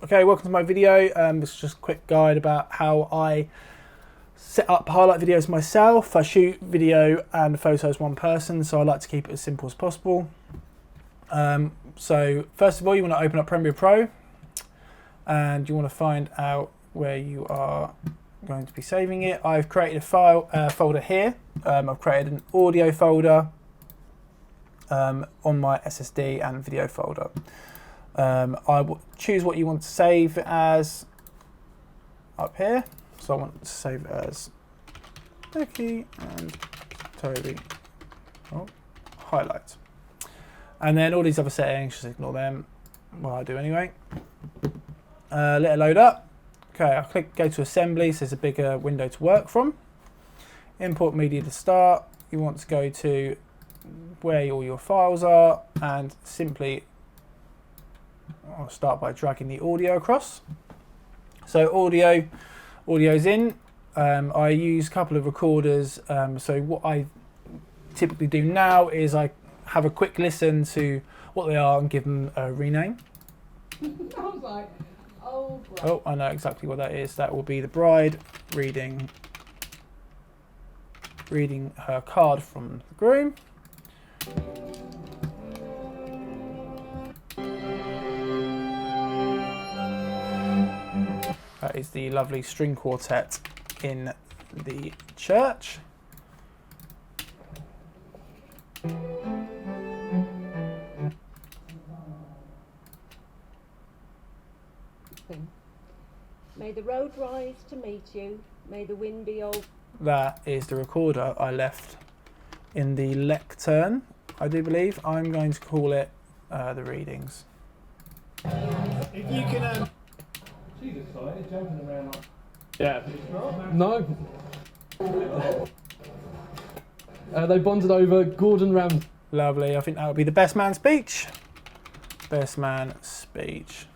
Okay, welcome to my video. This is just a quick guide about how I set up highlight videos myself. I shoot video and photos one person, so I like to keep it as simple as possible. So first of all, you want to open up Premiere Pro and you want to find out where you are going to be saving it. I've created a folder here. I've created an audio folder on my SSD and video folder. I will choose what you want to save it as up here. So I want to save it as Becky and Toby highlights. And then all these other settings, just ignore them. Well, I do anyway. Let it load up. Okay, I'll go to assembly, so there's a bigger window to work from. Import media to start. You want to go to where all your files are and simply I'll start by dragging the audio across. So audio's in. I use a couple of recorders. So what I typically do now is I have a quick listen to what they are and give them a rename. I was like, oh, great. Oh, I know exactly what that is. That will be the bride reading her card from the groom. That is the lovely string quartet in the church. May the road rise to meet you. May the wind be old. That is the recorder I left in the lectern, I do believe. I'm going to call it the readings. If you can, She's excited, jumping around like... yeah. No. They bonded over Gordon Ramsay. Lovely. I think that would be the best man speech. Best man speech.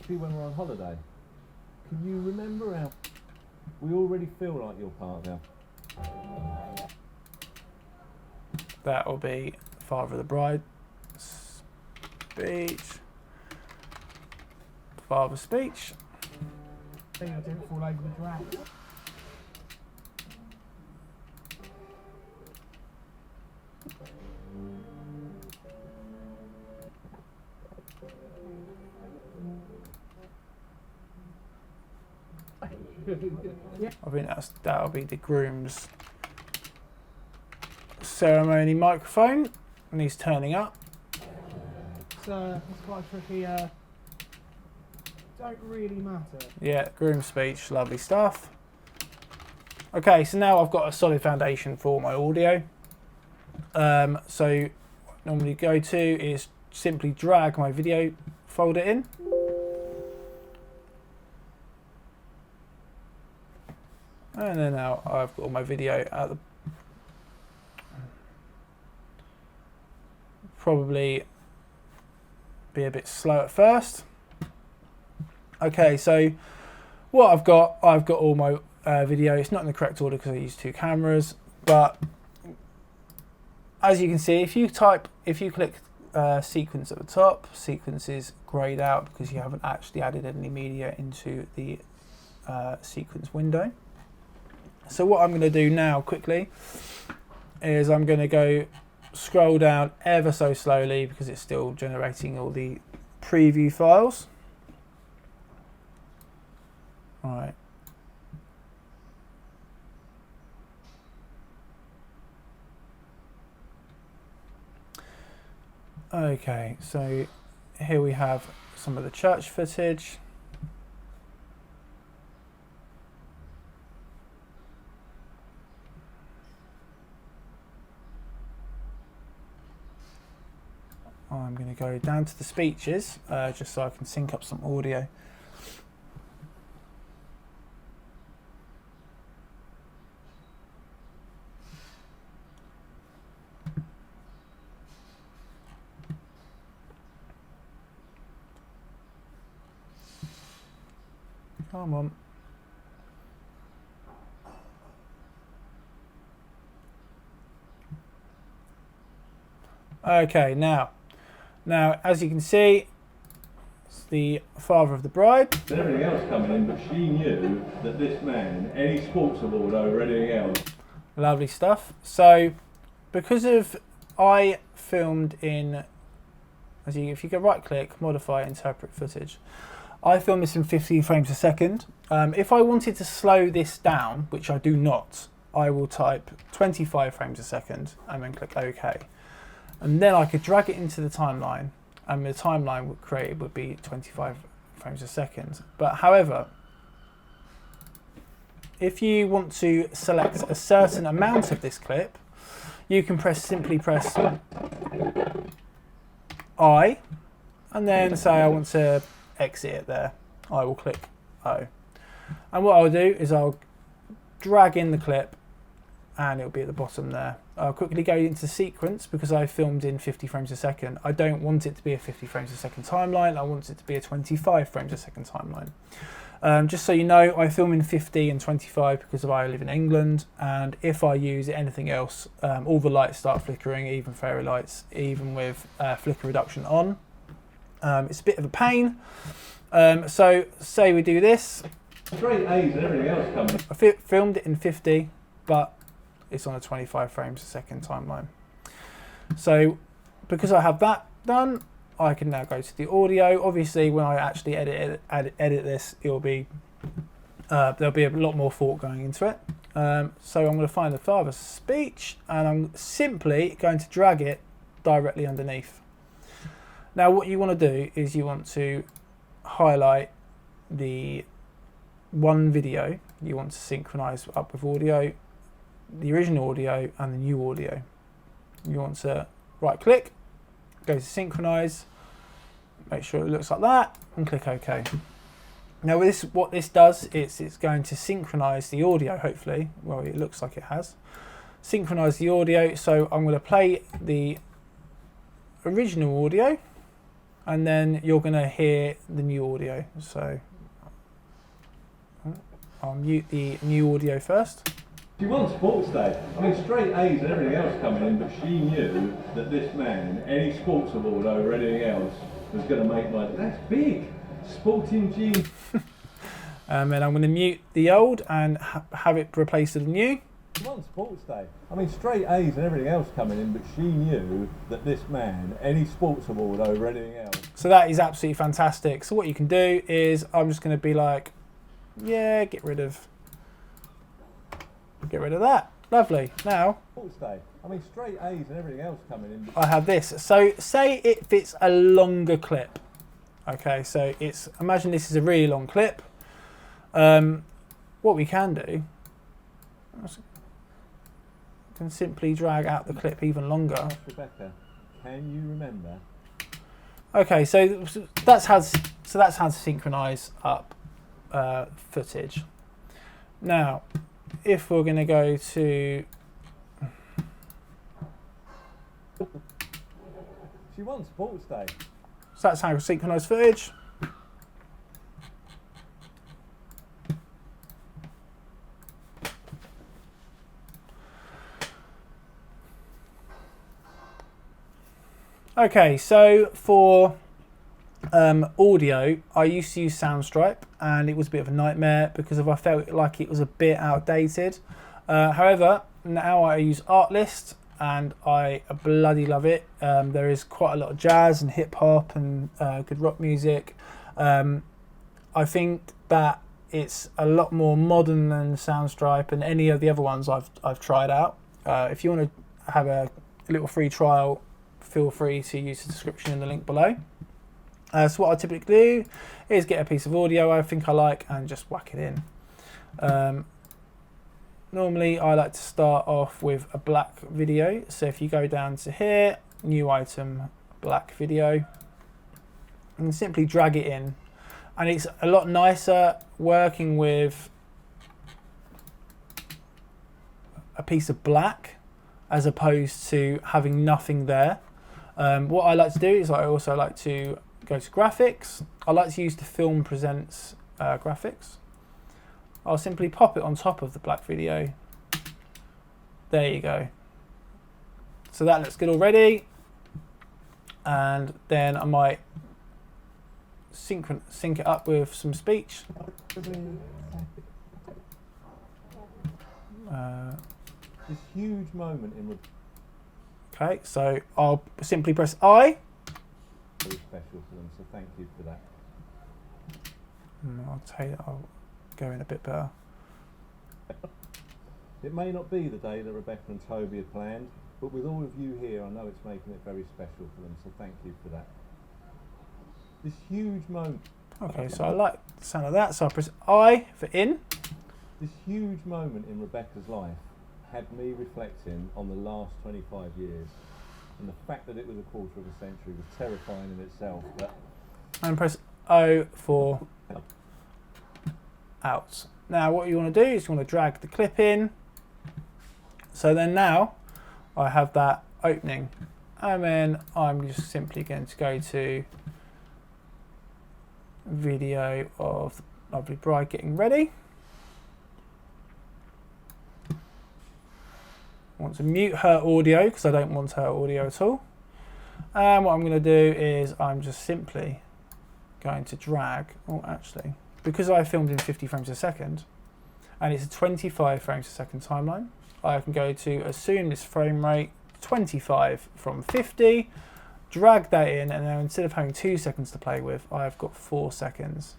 See, when we're on holiday, can you remember how we already feel like you're part of our... That will be father of the bride speech. Father speech. I think I didn't fall over the drag. I think that'll be the groom's ceremony microphone, and he's turning up. It's quite tricky. Don't really matter. Yeah, groom speech, lovely stuff. Okay, so now I've got a solid foundation for my audio. So what I normally go to is simply drag my video folder in. And then now I've got all my video at the... Probably be a bit slow at first. Okay, so what I've got all my video. It's not in the correct order because I use two cameras, but as you can see, if you click sequence at the top, sequence is grayed out because you haven't actually added any media into the sequence window. So what I'm going to do now quickly is I'm going to go scroll down ever so slowly because it's still generating all the preview files. All right. Okay, so here we have some of the church footage. I'm going to go down to the speeches just so I can sync up some audio. Come on. Okay, now as you can see, the father of the bride. And everything else coming in, but she knew that this man, any sports award over anything else. Lovely stuff. So, because of I filmed in, if you go right click, modify, interpret footage, I filmed this in 50 frames a second. If I wanted to slow this down, which I do not, I will type 25 frames a second and then click OK. And then I could drag it into the timeline, and the timeline created would be 25 frames a second. But however, if you want to select a certain amount of this clip, you can simply press I, and then say I want to exit it there. I will click O. And what I'll do is I'll drag in the clip, and it'll be at the bottom there. I'll quickly go into sequence because I filmed in 50 frames a second. I don't want it to be a 50 frames a second timeline. I want it to be a 25 frames a second timeline. Just so you know, I film in 50 and 25 because I live in England, and if I use anything else, all the lights start flickering, even fairy lights, even with flicker reduction on. It's a bit of a pain. So say we do this. Straight A's and everything else coming. I filmed it in 50, but it's on a 25 frames a second timeline. So because I have that done, I can now go to the audio. Obviously, when I actually edit this, it'll be there'll be a lot more thought going into it. So I'm going to find the father's speech, and I'm simply going to drag it directly underneath. Now, what you want to do is you want to highlight the one video you want to synchronize up with audio, the original audio and the new audio. You want to right click, go to synchronize, make sure it looks like that, and click OK. Now what this does is it's going to synchronize the audio, hopefully. Well, it looks like it has. Synchronize the audio, so I'm going to play the original audio, and then you're going to hear the new audio. So I'll mute the new audio first. She won sports day. I mean, straight A's and everything else coming in, but she knew that this man, any sports award over anything else, was going to make like, that's big. Sporting gene. And then I'm going to mute the old and have it replaced with the new. She won sports day. I mean, straight A's and everything else coming in, but she knew that this man, any sports award over anything else. So that is absolutely fantastic. So what you can do is I'm just going to be like, yeah, get rid of that. Lovely. Now, Sports day. I mean, straight A's and everything else coming in. I have this. So say if it's a longer clip. Okay, so imagine this is a really long clip. What we can do, can simply drag out the clip even longer. Rebecca, can you remember? Okay, so that's how to synchronize up footage. Now, if we're going to go to, She won sports day. so that's how to synchronize footage. Okay, so for audio, I used to use Soundstripe, and it was a bit of a nightmare because I felt like it was a bit outdated. However, now I use Artlist, and I bloody love it. There is quite a lot of jazz and hip hop and good rock music. I think that it's a lot more modern than Soundstripe and any of the other ones I've tried out. If you want to have a little free trial, feel free to use the description in the link below. So what I typically do is get a piece of audio I think I like and just whack it in. Normally I like to start off with a black video. So if you go down to here, new item, black video, and simply drag it in. And it's a lot nicer working with a piece of black as opposed to having nothing there. What I like to do is I also like to go to graphics. I like to use the Film Presents graphics. I'll simply pop it on top of the black video. There you go. So that looks good already. And then I might sync it up with some speech. This huge moment in Okay, so I'll simply press I. very special for them, so thank you for that. I'll go in a bit better. It may not be the day that Rebecca and Toby had planned, but with all of you here, I know it's making it very special for them, so thank you for that. This huge moment. Okay, so I like the sound of that, so I press I for in. This huge moment in Rebecca's life had me reflecting on the last 25 years, and the fact that it was a quarter of a century was terrifying in itself. But And press O for out. Now what you want to do is you want to drag the clip in. So then now I have that opening, and then I'm just simply going to go to video of the lovely bride getting ready. I want to mute her audio because I don't want her audio at all. And what I'm going to do is I'm just simply going to drag, oh actually, because I filmed in 50 frames a second and it's a 25 frames a second timeline, I can go to assume this frame rate 25 from 50, drag that in, and now instead of having 2 seconds to play with, I've got 4 seconds.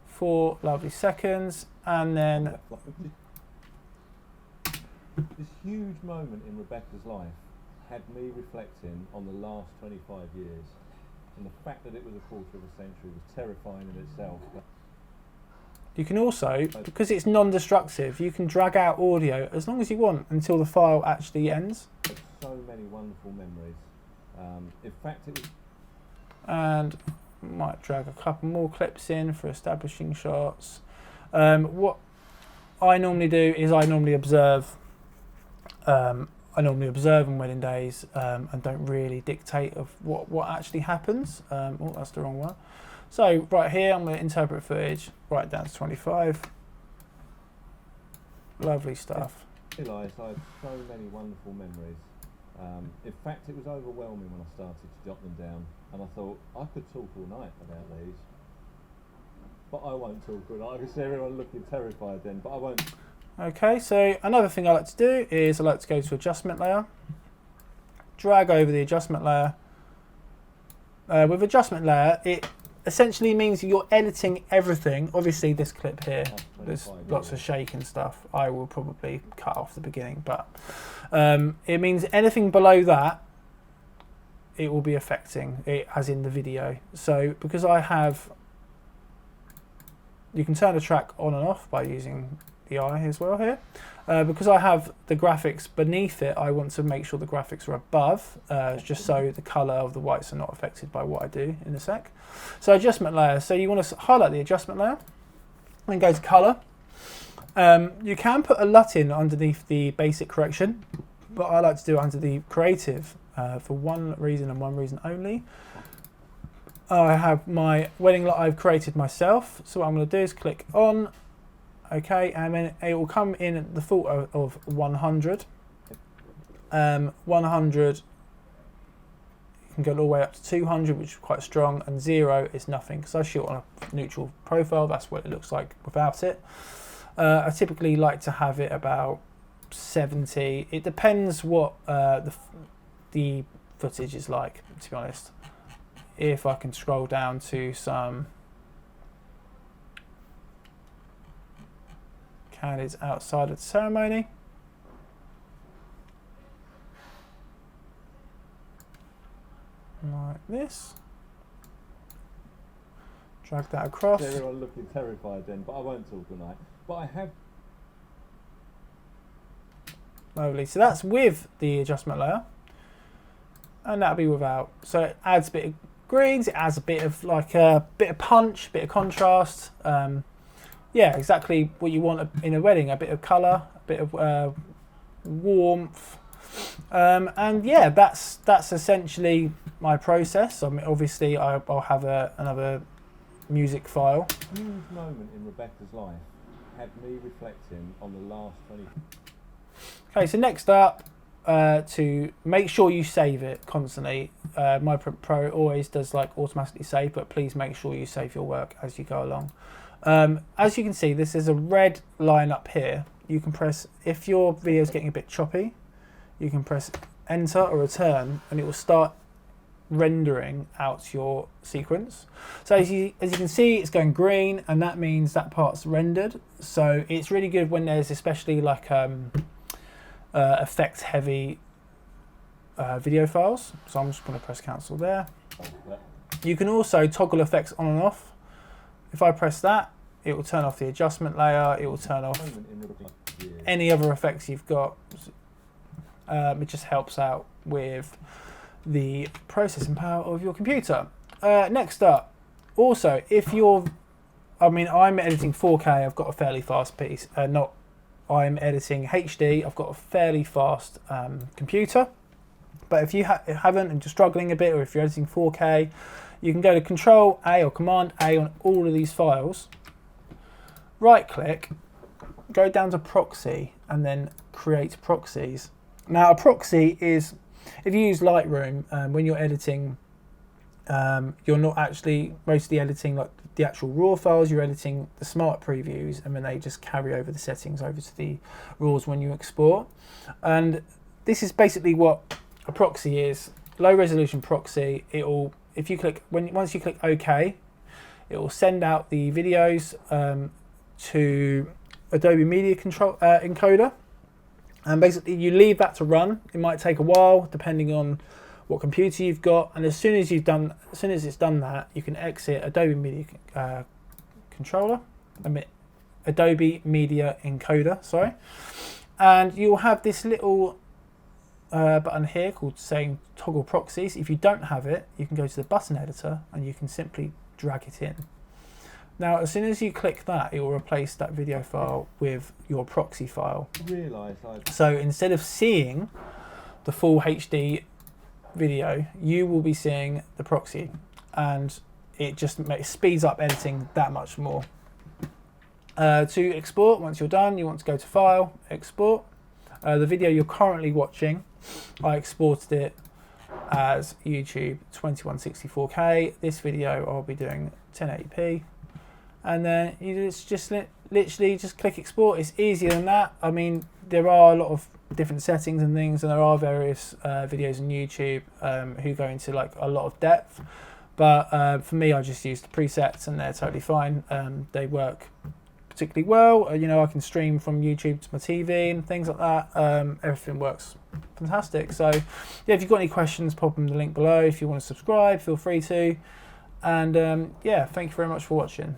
4 lovely seconds, and then this huge moment in Rebecca's life had me reflecting on the last 25 years, and the fact that it was a quarter of a century was terrifying in itself. But you can also, because it's non-destructive, you can drag out audio as long as you want until the file actually ends. so many wonderful memories. In fact, it was. And might drag a couple more clips in for establishing shots. What I normally do is I normally observe on wedding days and don't really dictate of what actually happens. Oh, that's the wrong one. So right here, I'm going to interpret footage right down to 25. Lovely stuff. I realised I had so many wonderful memories. In fact, it was overwhelming when I started to jot them down, and I thought I could talk all night about these, but I won't talk all night. I can see everyone looking terrified then, but I won't. Okay, so another thing I like to do is I like to go to adjustment layer, drag over the adjustment layer. With adjustment layer, it essentially means you're editing everything. Obviously this clip here, there's lots of shake and stuff. I will probably cut off the beginning, but it means anything below that, it will be affecting it as in the video. So because I have, you can turn the track on and off by using the eye as well here. Because I have the graphics beneath it, I want to make sure the graphics are above, just so the colour of the whites are not affected by what I do in a sec. So adjustment layer, so you want to highlight the adjustment layer, then go to colour. You can put a LUT in underneath the basic correction, but I like to do it under the creative for one reason and one reason only. I have my wedding LUT I've created myself, so what I'm going to do is click on. Okay, and then it will come in at the default of 100. 100, you can go all the way up to 200, which is quite strong, and 0 is nothing, because I shoot on a neutral profile, that's what it looks like without it. I typically like to have it about 70. It depends what the footage is like, to be honest. If I can scroll down to some candidates outside of the ceremony. Like this. Drag that across. Everyone looking terrified then, but I won't talk all night. But I have. Lovely. So that's with the adjustment layer, and that'll be without. So it adds a bit of greens. It adds a bit of like a bit of punch, a bit of contrast. Yeah, exactly what you want in a wedding, a bit of colour, a bit of warmth, and yeah, that's essentially my process. I mean, obviously I'll have another music file. A huge moment in Rebecca's life had me reflecting on the last 20. Okay, so next up, to make sure you save it constantly. My Pro always does like automatically save, but please make sure you save your work as you go along. As you can see, this is a red line up here. You can press, if your video is getting a bit choppy, you can press enter or return and it will start rendering out your sequence. So as you can see, it's going green and that means that part's rendered. So it's really good when there's especially like effects heavy video files. So I'm just going to press cancel there. You can also toggle effects on and off. If I press that, it will turn off the adjustment layer, it will turn off any other effects you've got. It just helps out with the processing power of your computer. Next up, also, if you're, I'm editing 4K, I've got a fairly fast piece. I'm editing HD, I've got a fairly fast computer. But if you haven't and you're struggling a bit, or if you're editing 4K, you can go to Control A or Command A on all of these files, right click, go down to proxy, and then create proxies. Now a proxy is, if you use Lightroom, when you're editing, you're not actually mostly editing like the actual raw files, you're editing the smart previews, and then they just carry over the settings over to the RAWs when you export. And this is basically what a proxy is. Low resolution proxy. It'll, if you click, once you click OK, it will send out the videos to Adobe Media Encoder, and basically you leave that to run. It might take a while depending on what computer you've got, and as soon as it's done that, you can exit Adobe Media Adobe Media Encoder, sorry, and you'll have this little button here called saying toggle proxies. If you don't have it, you can go to the button editor and you can simply drag it in. Now, as soon as you click that, it will replace that video file with your proxy file. So instead of seeing the full HD video, you will be seeing the proxy, and it just speeds up editing that much more. To export, once you're done, you want to go to File, Export. The video you're currently watching, I exported it as YouTube 2164K. This video I'll be doing 1080p. And then you just literally just click export. It's easier than that. I mean, there are a lot of different settings and things, and there are various videos on YouTube who go into like a lot of depth. But for me, I just use the presets and they're totally fine. They work particularly well. You know, I can stream from YouTube to my TV and things like that. Everything works fantastic. So yeah, if you've got any questions, pop them in the link below. If you want to subscribe, feel free to. And yeah, thank you very much for watching.